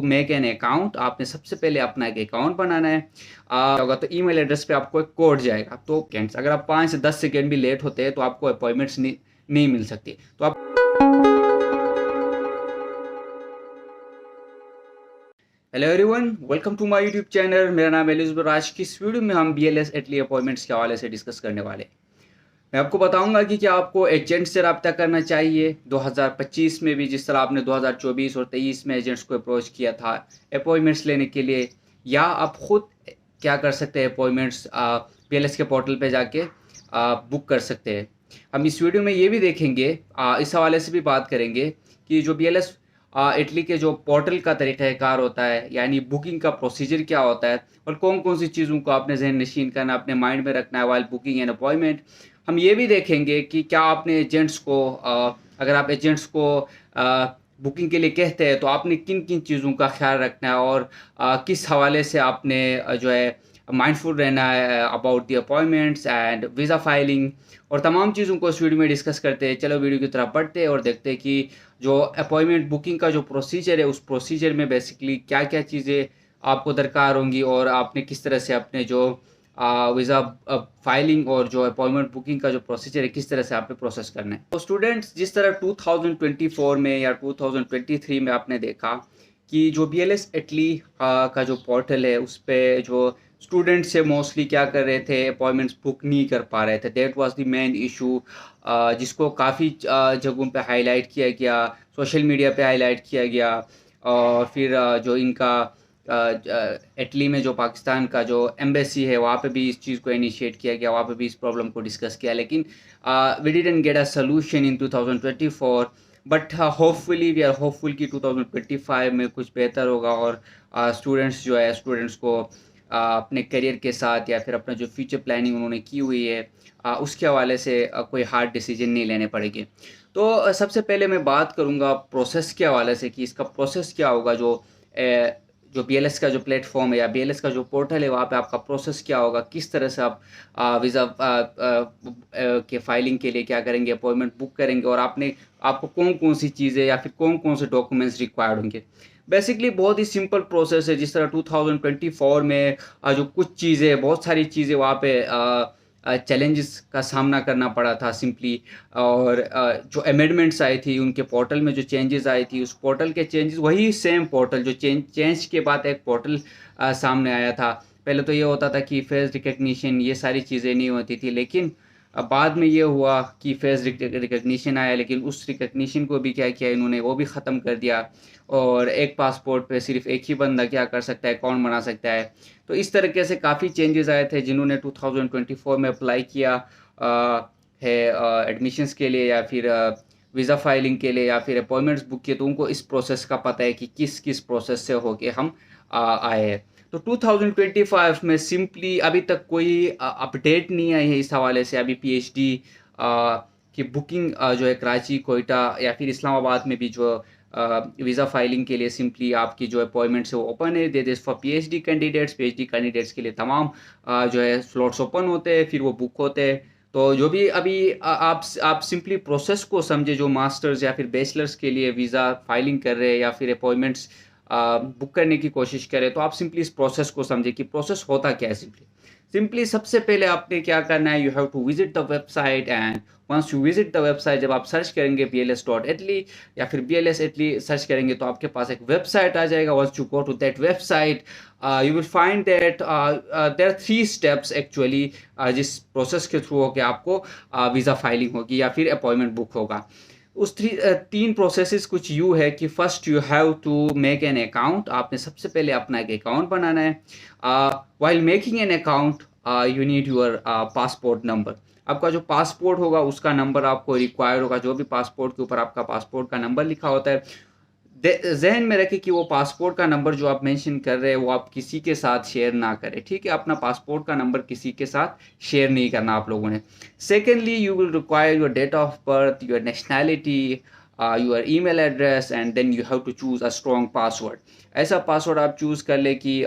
Make an account, आपने सबसे पहले अपना एक अकाउंट बनाना है। होगा तो ईमेल एड्रेस पे आपको एक कोड जाएगा। तो अगर आप 5 से 10 सेकेंड भी लेट होते हैं तो आपको अपॉइंटमेंट्स नहीं मिल सकती। तो आप hello everyone, welcome to my YouTube channel. मेरा नाम है एलिजबेथ। आज की इस वीडियो में हम BLS इटली अपॉइंटमेंट्स के हवाले से डिस्कस करने वाले हैं। मैं आपको बताऊंगा कि क्या आपको एजेंट से रब्ता करना चाहिए 2025 में भी, जिस तरह आपने 2024 और 23 में एजेंट्स को अप्रोच किया था अपॉइंटमेंट्स लेने के लिए, या आप खुद क्या कर सकते हैं, अपॉइंटमेंट्स BLS के पोर्टल पे जाके बुक कर सकते हैं। हम इस वीडियो में ये भी देखेंगे, इस हवाले से भी बात करेंगे कि जो BLS इटली के जो पोर्टल का तरीक़ाकार होता है, यानी बुकिंग का प्रोसीजर क्या होता है, और कौन कौन सी चीज़ों को आपने जहन नशीन करना, अपने माइंड में रखना है वाइल बुकिंग एन अपॉइंटमेंट। हम ये भी देखेंगे कि क्या आपने एजेंट्स को अगर आप एजेंट्स को बुकिंग के लिए कहते हैं तो आपने किन किन चीज़ों का ख्याल रखना है, और किस हवाले से आपने जो है माइंडफुल रहना है about the appointments and visa filing, और तमाम चीज़ों को इस वीडियो में डिस्कस करते हैं। चलो वीडियो की तरफ बढ़ते हैं और देखते हैं कि जो अपॉइंटमेंट बुकिंग का जो प्रोसीजर है, उस प्रोसीजर में बेसिकली क्या क्या चीज़ें आपको दरकार होंगी, और आपने किस तरह से अपने जो वीज़ा फाइलिंग और जो अपॉइंटमेंट बुकिंग का जो प्रोसीजर है, किस तरह से आपने प्रोसेस करना है। तो स्टूडेंट्स, जिस तरह 2024 में या 2023 में आपने देखा कि जो BLS इटली का जो पोर्टल है, उस पर जो स्टूडेंट्स से मोस्टली क्या कर रहे थे, अपॉइंटमेंट्स बुक नहीं कर पा रहे थे। That was the main issue, जिसको काफ़ी जगहों पे हाईलाइट किया गया, सोशल मीडिया पे हाईलाइट किया गया। और फिर जो इनका इटली में जो पाकिस्तान का जो एम्बेसी है, वहाँ पे भी इस चीज़ को इनिशिएट किया गया, वहाँ पे भी इस प्रॉब्लम को डिस्कस किया, लेकिन we didn't get a solution in 2024। But hopefully we are hopeful कि 2025 में कुछ बेहतर होगा, और स्टूडेंट्स को अपने करियर के साथ या फिर अपना जो फ्यूचर प्लानिंग उन्होंने की हुई है, उसके हवाले से कोई हार्ड डिसीजन नहीं लेने पड़ेंगे। तो सबसे पहले मैं बात करूँगा प्रोसेस के हवाले से कि इसका प्रोसेस क्या होगा। जो BLS का जो प्लेटफॉर्म है या BLS का जो पोर्टल है, वहाँ पे आपका प्रोसेस क्या होगा, किस तरह से आप वीज़ा के फाइलिंग के लिए क्या करेंगे, अपॉइंटमेंट बुक करेंगे, और आपको कौन कौन सी चीज़ें या फिर कौन कौन से डॉक्यूमेंट्स रिक्वायर्ड होंगे। बेसिकली बहुत ही सिंपल प्रोसेस है। जिस तरह 2024 में जो कुछ चीज़ें, बहुत सारी चीज़ें वहाँ पे चैलेंजेस का सामना करना पड़ा था सिंपली। और जो अमेंडमेंट्स आई थी उनके पोर्टल में, जो चेंजेस आई थी, उस पोर्टल के चेंजेस वही सेम पोर्टल जो चेंज के बाद एक पोर्टल सामने आया था। पहले तो ये होता था कि फेस रिकग्निशन, ये सारी चीज़ें नहीं होती थी, लेकिन बाद में ये हुआ कि फेस रिकग्निशन आया, लेकिन उस रिकग्निशन को भी क्या किया इन्होंने, वो भी ख़त्म कर दिया। और एक पासपोर्ट पे सिर्फ एक ही बंदा क्या कर सकता है, अकाउंट बना सकता है। तो इस तरीके से काफ़ी चेंजेस आए थे जिन्होंने 2024 में अप्लाई किया है एडमिशन्स के लिए, या फिर वीज़ा फाइलिंग के लिए, या फिर अपॉइंटमेंट्स बुक किए, तो उनको इस प्रोसेस का पता है कि किस किस प्रोसेस से होके हम आए हैं। तो 2025 में सिंपली अभी तक कोई अपडेट नहीं आई है इस हवाले से। अभी PhD की बुकिंग जो है कराची, कोयटा या फिर इस्लामाबाद में भी जो वीज़ा फाइलिंग के लिए सिंपली आपकी जो अपॉइंटमेंट्स है वो ओपन है। दे दिस फॉर PhD कैंडिडेट्स के लिए तमाम जो है स्लॉट्स ओपन होते हैं, फिर वो बुक होते हैं। तो जो भी अभी आप सिंपली प्रोसेस को समझे, जो मास्टर्स या फिर बैचलर्स के लिए वीज़ा फाइलिंग कर रहे हैं या फिर अपॉइंटमेंट्स बुक करने की कोशिश करें, तो आप सिंपली इस प्रोसेस को समझे कि प्रोसेस होता क्या है। सिंपली सबसे पहले आपने क्या करना है, you have to visit the website, and once you visit the website, जब आप सर्च करेंगे BLS.Italy या फिर BLS Italy सर्च करेंगे, तो आपके पास एक वेबसाइट आ जाएगा। Once you go to that website, you will find that there are 3 steps actually, जिस प्रोसेस के थ्रू होकर आपको वीज़ा फाइलिंग होगी या फिर अपॉइंटमेंट बुक होगा। उस 3 प्रोसेसेस कुछ यूँ है कि first you have to make an account, आपने सबसे पहले अपना एक अकाउंट बनाना है। While making an account you need your passport number. आपका जो पासपोर्ट होगा उसका नंबर आपको रिक्वायर होगा। जो भी पासपोर्ट के ऊपर आपका पासपोर्ट का नंबर लिखा होता है, जहन में रखें कि वो पासपोर्ट का नंबर जो आप मेंशन कर रहे हैं वो आप किसी के साथ शेयर ना करें, ठीक है। अपना पासपोर्ट का नंबर किसी के साथ शेयर नहीं करना आप लोगों ने। Secondly, you will require your date of birth, your nationality, your email address, and then you have to choose a strong password. ऐसा पासवर्ड आप चूज़ कर ले कि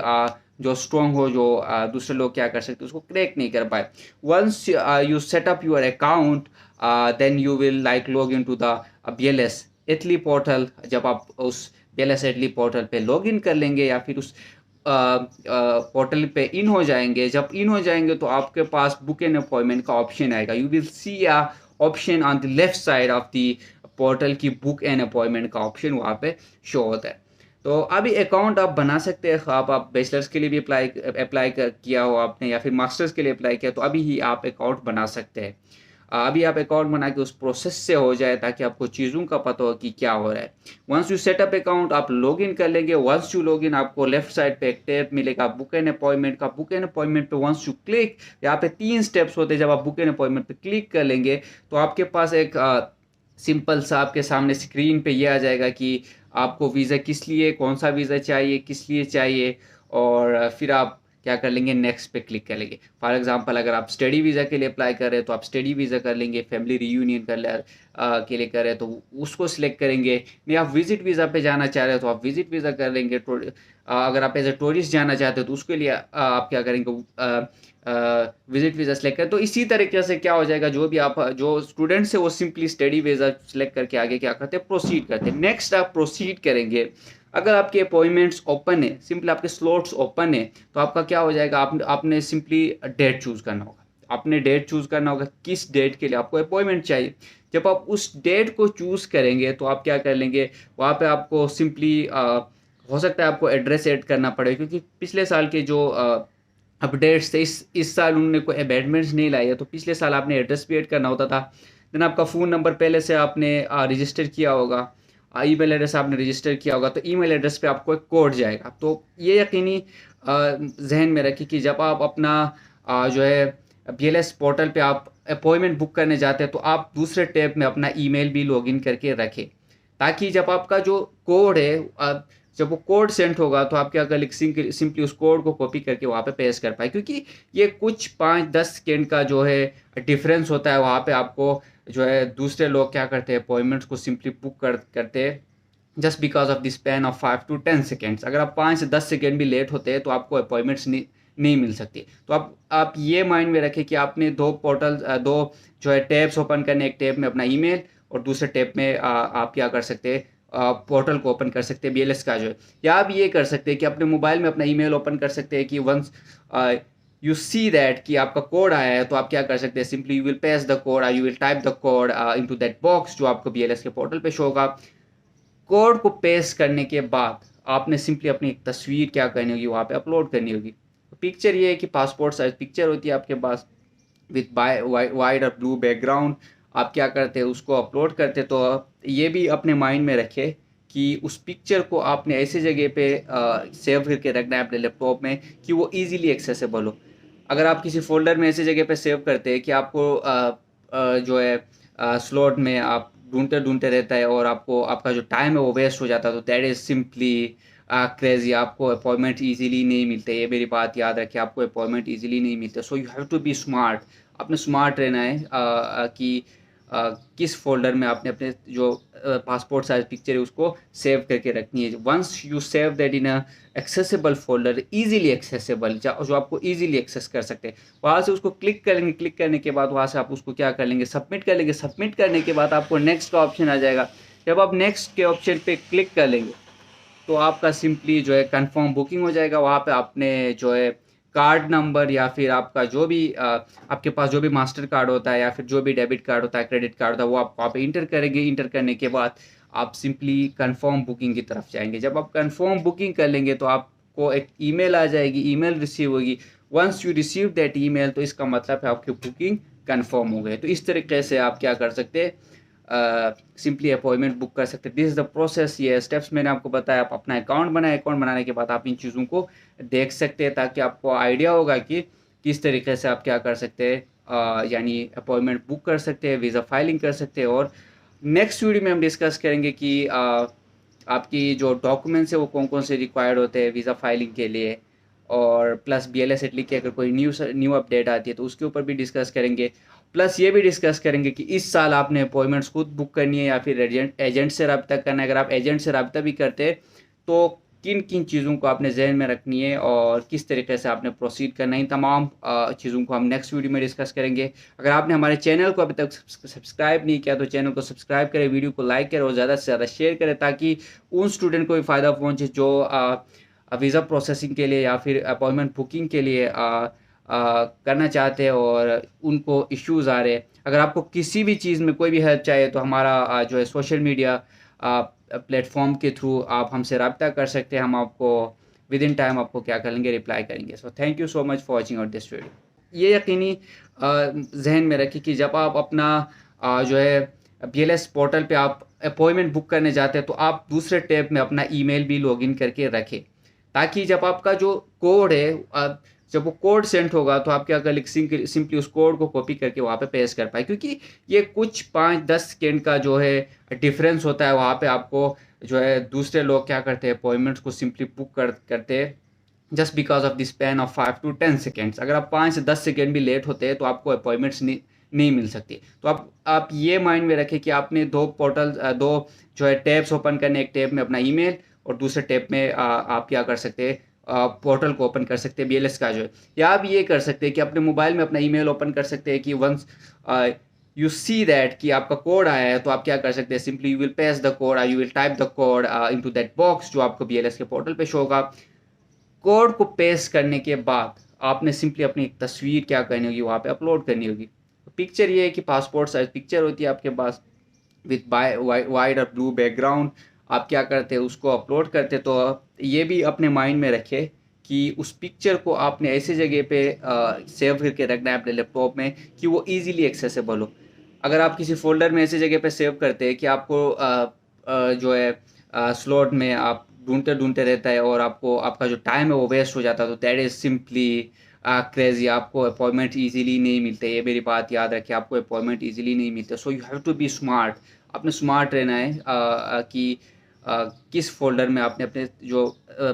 जो स्ट्रॉन्ग हो, जो दूसरे लोग क्या कर सकते उसको क्रैक नहीं कर पाए। Once you set up your account, then you will like log in to the BLS Italy portal. जब आप उस BLS इटली पोर्टल पे लॉगिन कर लेंगे या फिर उस पोर्टल पे इन हो जाएंगे। जब इन हो जाएंगे तो आपके पास बुक एन अपॉइंटमेंट का ऑप्शन आएगा। You will see a option on the left side of the portal की बुक एन अपॉइंटमेंट का ऑप्शन वहाँ पे शो होता है। तो अभी अकाउंट आप बना सकते हैं। आप बैचलर्स के लिए भी अप्लाई किया हो आपने या फिर मास्टर्स के लिए अप्लाई किया तो अभी ही आप अकाउंट बना सकते हैं। अभी आप अकाउंट बना के उस प्रोसेस से हो जाए ताकि आपको चीज़ों का पता हो कि क्या हो रहा है। वंस यू सेटअप अकाउंट आप लॉग इन कर लेंगे। वंस यू लॉग इन आपको लेफ्ट साइड पे एक टैब मिलेगा बुक एन अपॉइंटमेंट का। बुक एन अपॉइंटमेंट पे वंस यू क्लिक, यहाँ पे 3 स्टेप्स होते हैं। जब आप बुक एन अपॉइंटमेंट पे क्लिक कर लेंगे तो आपके पास एक सिंपल सा आपके सामने स्क्रीन पे ये आ जाएगा कि आपको वीज़ा किस लिए, कौन सा वीज़ा चाहिए, किस लिए चाहिए, और फिर आप क्या कर लेंगे, नेक्स्ट पे क्लिक कर लेंगे। फॉर एग्जांपल अगर आप स्टडी वीज़ा के लिए अप्लाई कर रहे हैं तो आप स्टडी वीज़ा कर लेंगे। फैमिली रियूनियन के लिए कर रहे हैं तो उसको सिलेक्ट करेंगे। नहीं आप विजिट वीज़ा पे जाना चाह रहे हो तो आप विजिट वीज़ा कर लेंगे। अगर आप एज ए टूरिस्ट जाना चाहते हो तो उसके लिए आप क्या करेंगे, विजिट वीज़ा सेलेक्ट करें। तो इसी तरीके से क्या हो जाएगा, जो स्टूडेंट्स है वो सिंपली स्टडी वीज़ा सेलेक्ट करके आगे क्या करते हैं, प्रोसीड करते हैं। नेक्स्ट आप प्रोसीड करेंगे। अगर आपके अपॉइंटमेंट्स ओपन है, सिंपली आपके स्लॉट्स ओपन है तो आपका क्या हो जाएगा, आपने सिंपली डेट चूज़ करना होगा। आपने डेट चूज़ करना होगा किस डेट के लिए आपको अपॉइंटमेंट चाहिए। जब आप उस डेट को चूज़ करेंगे तो आप क्या कर लेंगे, वहाँ पे आपको सिंपली हो सकता है आपको एड्रेस ऐड करना पड़े, क्योंकि पिछले साल के जो अपडेट्स थे इस साल उन्होंने कोई अमेंडमेंट्स नहीं लाई है, तो पिछले साल आपने एड्रेस भी ऐड करना होता था। देन आपका फ़ोन नंबर पहले से आपने रजिस्टर किया होगा, ईमेल एड्रेस आपने रजिस्टर किया होगा, तो ईमेल एड्रेस पे आपको एक कोड जाएगा। तो ये यकीनी जहन में रखिए कि जब आप अपना जो है BLS पोर्टल पे आप अपॉइंटमेंट बुक करने जाते हैं तो आप दूसरे टैब में अपना ईमेल भी लॉगिन करके रखें, ताकि जब आपका जो कोड है जब वो कोड सेंड होगा तो आप क्या कर सिंपली उस कोड को कॉपी करके वहाँ पे पेस्ट कर पाए, क्योंकि ये कुछ 5-10 सेकेंड का जो है डिफरेंस होता है। वहाँ पे आपको जो है दूसरे लोग क्या करते हैं, अपॉइंटमेंट्स को सिंपली बुक करते हैं just because of the span of 5 to 10 seconds. अगर आप 5 से 10 सेकेंड भी लेट होते हैं तो आपको अपॉइंटमेंट्स नहीं मिल सकती। तो आप ये माइंड में रखें कि आपने दो जो है टैब्स ओपन करने, एक टैब में अपना ईमेल और दूसरे टैब में आप क्या कर सकते हैं, पोर्टल को ओपन कर सकते हैं BLS का जो है। या आप ये कर सकते हैं कि अपने मोबाइल में अपना ईमेल ओपन कर सकते हैं कि वंस यू सी दैट कि आपका कोड आया है तो आप क्या कर सकते हैं, simply you will paste the code, you will type the code into that box जो आपको BLS के पोर्टल पे शो होगा। कोड को पेस्ट करने के बाद आपने सिंपली अपनी एक तस्वीर क्या करनी होगी, वहाँ पे अपलोड करनी होगी। पिक्चर ये है कि पासपोर्ट साइज पिक्चर होती है आपके पास विथ वाइट और ब्लू बैकग्राउंड। आप क्या करते हैं, उसको अपलोड करते। तो ये भी अपने माइंड में रखें कि उस पिक्चर को आपने ऐसी जगह पे सेव करके रखना है अपने लैपटॉप में कि वो इजीली एक्सेसिबल हो। अगर आप किसी फोल्डर में ऐसी जगह पे सेव करते हैं कि आपको जो है स्लॉट में आप ढूंढते ढूंढते रहता है और आपका जो टाइम है वो वेस्ट हो जाता है, तो दैट इज़ सिंपली क्रेजी। आपको अपॉइंटमेंट इजीली नहीं मिलते, ये मेरी बात याद रखिए, आपको अपॉइंटमेंट इजीली नहीं मिलते। So you have to be smart. आपने स्मार्ट रहना है कि किस फोल्डर में आपने अपने जो पासपोर्ट साइज पिक्चर है उसको सेव करके रखनी है। Once you save that in a accessible folder, easily accessible, जो आपको इजीली एक्सेस कर सकते हैं, वहाँ से उसको क्लिक करेंगे। क्लिक करने के बाद वहाँ से आप उसको क्या कर लेंगे, सबमिट कर लेंगे। सबमिट करने के बाद आपको नेक्स्ट का ऑप्शन आ जाएगा। जब आप नेक्स्ट के ऑप्शन पे क्लिक कर लेंगे तो आपका सिंपली जो है कंफर्म बुकिंग हो जाएगा। वहाँ पे आपने जो है कार्ड नंबर या फिर आपका जो भी आपके पास जो भी मास्टर कार्ड होता है या फिर जो भी डेबिट कार्ड होता है, क्रेडिट कार्ड होता है, वो आप वहाँ पे इंटर करेंगे। इंटर करने के बाद आप सिंपली कंफर्म बुकिंग की तरफ जाएंगे। जब आप कंफर्म बुकिंग कर लेंगे तो आपको एक ईमेल आ जाएगी, ईमेल रिसीव होगी। Once you receive that email तो इसका मतलब है आपकी बुकिंग कंफर्म हो गई। तो इस तरीके से आप क्या कर सकते हैं, सिंपली अपॉइंटमेंट बुक कर सकते हैं। This is the process. ये स्टेप्स मैंने आपको बताया। आप अपना अकाउंट बनाए, अकाउंट बनाने के बाद आप इन चीज़ों को देख सकते हैं ताकि आपको आइडिया होगा कि किस तरीके से आप क्या कर सकते हैं, यानी अपॉइंटमेंट बुक कर सकते हैं, वीज़ा फाइलिंग कर सकते हैं। और नेक्स्ट वीडियो में हम डिस्कस करेंगे कि आपकी जो डॉक्यूमेंट्स है वो कौन कौन से रिक्वायर्ड होते हैं वीज़ा फाइलिंग के लिए, और प्लस BLS इटली की अगर कोई न्यू अपडेट आती है तो उसके ऊपर भी डिस्कस करेंगे। प्लस ये भी डिस्कस करेंगे कि इस साल आपने अपॉइंटमेंट्स खुद बुक करनी है या फिर एजेंट से रब्ता करना है। अगर आप एजेंट से रब्ता भी करते हैं तो किन किन चीज़ों को आपने जहन में रखनी है और किस तरीके से आपने प्रोसीड करना है, इन तमाम चीज़ों को हम नेक्स्ट वीडियो में डिस्कस करेंगे। अगर आपने हमारे चैनल को अभी तक सब्सक्राइब नहीं किया तो चैनल को सब्सक्राइब करें, वीडियो को लाइक करें और ज़्यादा से ज़्यादा शेयर करें ताकि उन स्टूडेंट को भी फ़ायदा पहुँचे जो वीज़ा प्रोसेसिंग के लिए या फिर अपॉइंटमेंट बुकिंग के लिए करना चाहते हैं और उनको इश्यूज़ आ रहे हैं। अगर आपको किसी भी चीज़ में कोई भी हेल्प चाहिए तो हमारा जो है सोशल मीडिया प्लेटफॉर्म के थ्रू आप हमसे रब्ता कर सकते हैं। हम आपको विद इन टाइम आपको क्या करेंगे, रिप्लाई करेंगे। So thank you so much for watching out this video. ये यकीनी जहन में रखिए कि जब आप अपना जो है BLS पोर्टल पे आप अपॉइंटमेंट बुक करने जाते हैं तो आप दूसरे टैब में अपना ईमेल भी लॉगिन करके रखें ताकि जब आपका जो कोड है जब वो कोड सेंड होगा तो आप क्या कर सिंपली उस कोड को कॉपी करके वहाँ पे पेस्ट कर पाए, क्योंकि ये कुछ 5-10 सेकेंड का जो है डिफरेंस होता है। वहाँ पे आपको जो है दूसरे लोग क्या करते हैं, अपॉइंटमेंट्स को सिंपली बुक करते हैं just because of the span of 5 to 10 seconds. अगर आप 5 से 10 सेकेंड भी लेट होते हैं तो आपको अपॉइंटमेंट्स नहीं मिल सकती। तो आप ये माइंड में रखें कि आपने दो जो है टैब्स ओपन करने, एक टैब में अपना ईमेल और दूसरे टैब में आप क्या कर सकते हैं, पोर्टल को ओपन कर सकते हैं BLS का जो है। या आप ये कर सकते हैं कि अपने मोबाइल में अपना ईमेल ओपन कर सकते हैं कि वंस यू सी दैट कि आपका कोड आया है तो आप क्या कर सकते हैं, simply you will paste the code, you will type the code into that box जो आपको BLS के पोर्टल पे शो होगा। कोड को पेस्ट करने के बाद आपने सिंपली अपनी एक तस्वीर क्या करनी होगी, वहाँ पे अपलोड करनी होगी। तो पिक्चर ये है कि पासपोर्ट साइज पिक्चर होती है आपके पास विथ वाइट और ब्लू बैकग्राउंड। आप क्या करते हैं, उसको अपलोड करते। तो ये भी अपने माइंड में रखे कि उस पिक्चर को आपने ऐसी जगह पे सेव करके रखना है अपने लैपटॉप में कि वो इजीली एक्सेसिबल हो। अगर आप किसी फोल्डर में ऐसी जगह पे सेव करते हैं कि आपको जो है स्लॉट में आप ढूंढते ढूंढते रहता है और आपको आपका जो टाइम है वो वेस्ट हो जाता है, तो दैट इज़ सिंपली क्रेजी। आपको अपॉइंटमेंट इजीली नहीं मिलते, ये मेरी बात याद रखिए, आपको अपॉइंटमेंट इजीली नहीं मिलते। So you have to be smart. आपने स्मार्ट रहना है कि किस फोल्डर में आपने अपने जो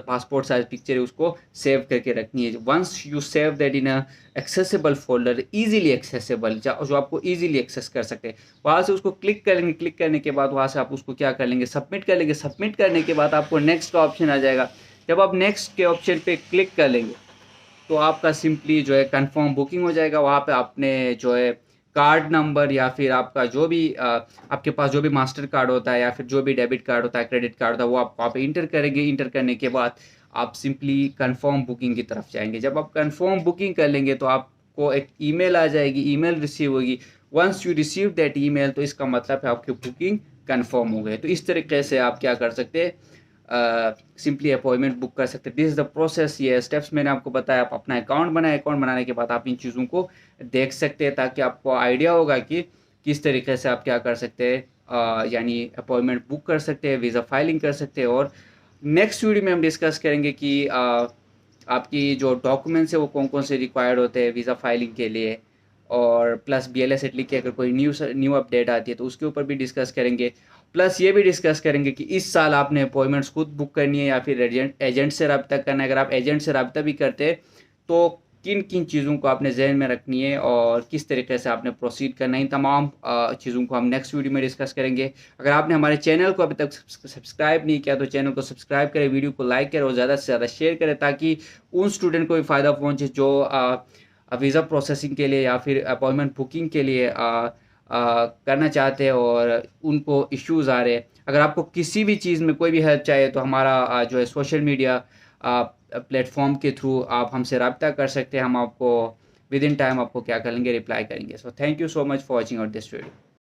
पासपोर्ट साइज पिक्चर है उसको सेव करके रखनी है। Once you save that in a accessible folder, easily accessible, जो आपको इजीली एक्सेस कर सके, वहाँ से उसको क्लिक करेंगे। क्लिक करने के बाद वहाँ से आप उसको क्या कर लेंगे, सबमिट कर लेंगे। सबमिट करने के बाद आपको नेक्स्ट का ऑप्शन आ जाएगा। जब आप नेक्स्ट के ऑप्शन पे क्लिक कर लेंगे तो आपका सिंपली जो है कंफर्म बुकिंग हो जाएगा। वहाँ पे आपने जो है कार्ड नंबर या फिर आपका जो भी आपके पास जो भी मास्टर कार्ड होता है या फिर जो भी डेबिट कार्ड होता है, क्रेडिट कार्ड होता है, वो आप वहाँ पे इंटर करेंगे। इंटर करने के बाद आप सिंपली कंफर्म बुकिंग की तरफ जाएंगे। जब आप कंफर्म बुकिंग कर लेंगे तो आपको एक ईमेल आ जाएगी, ईमेल रिसीव होगी। Once you receive that email तो इसका मतलब है आपकी बुकिंग कंफर्म हो गई। तो इस तरीके से आप क्या कर सकते हैं, सिंपली अपॉइंटमेंट बुक कर सकते हैं। दिस इज़ द प्रोसेस, ये स्टेप्स मैंने आपको बताया। आप अपना अकाउंट बनाए, अकाउंट बनाने के बाद आप इन चीज़ों को देख सकते हैं ताकि आपको आइडिया होगा कि किस तरीके से आप क्या कर सकते हैं, यानी अपॉइंटमेंट बुक कर सकते हैं, वीज़ा फाइलिंग कर सकते हैं। और नेक्स्ट वीडियो में हम डिस्कस करेंगे कि आपकी जो डॉक्यूमेंट्स है वो कौन कौन से रिक्वायर्ड होते हैं वीज़ा फाइलिंग के लिए, और प्लस BLS इटली की अगर कोई न्यू अपडेट आती है तो उसके ऊपर भी डिस्कस करेंगे। प्लस ये भी डिस्कस करेंगे कि इस साल आपने अपॉइंटमेंट्स खुद बुक करनी है या फिर एजेंट से रब्ता करना है। अगर आप एजेंट से रब्ता भी करते हैं तो किन किन चीज़ों को आपने जहन में रखनी है और किस तरीके से आपने प्रोसीड करना है, इन तमाम चीज़ों को हम नेक्स्ट वीडियो में डिस्कस करेंगे। अगर आपने हमारे चैनल को अभी तक सब्सक्राइब नहीं किया तो चैनल को सब्सक्राइब करें, वीडियो को लाइक करें और ज़्यादा से ज़्यादा शेयर करें ताकि उन स्टूडेंट को भी फ़ायदा पहुँचे जो वीज़ा प्रोसेसिंग के लिए या फिर अपॉइंटमेंट बुकिंग के लिए करना चाहते हैं और उनको इश्यूज़ आ रहे हैं। अगर आपको किसी भी चीज़ में कोई भी हेल्प चाहिए तो हमारा जो है सोशल मीडिया प्लेटफॉर्म के थ्रू आप हमसे रब्ता कर सकते हैं। हम आपको विद इन टाइम आपको क्या करेंगे, रिप्लाई करेंगे। So thank you so much for watching out this video.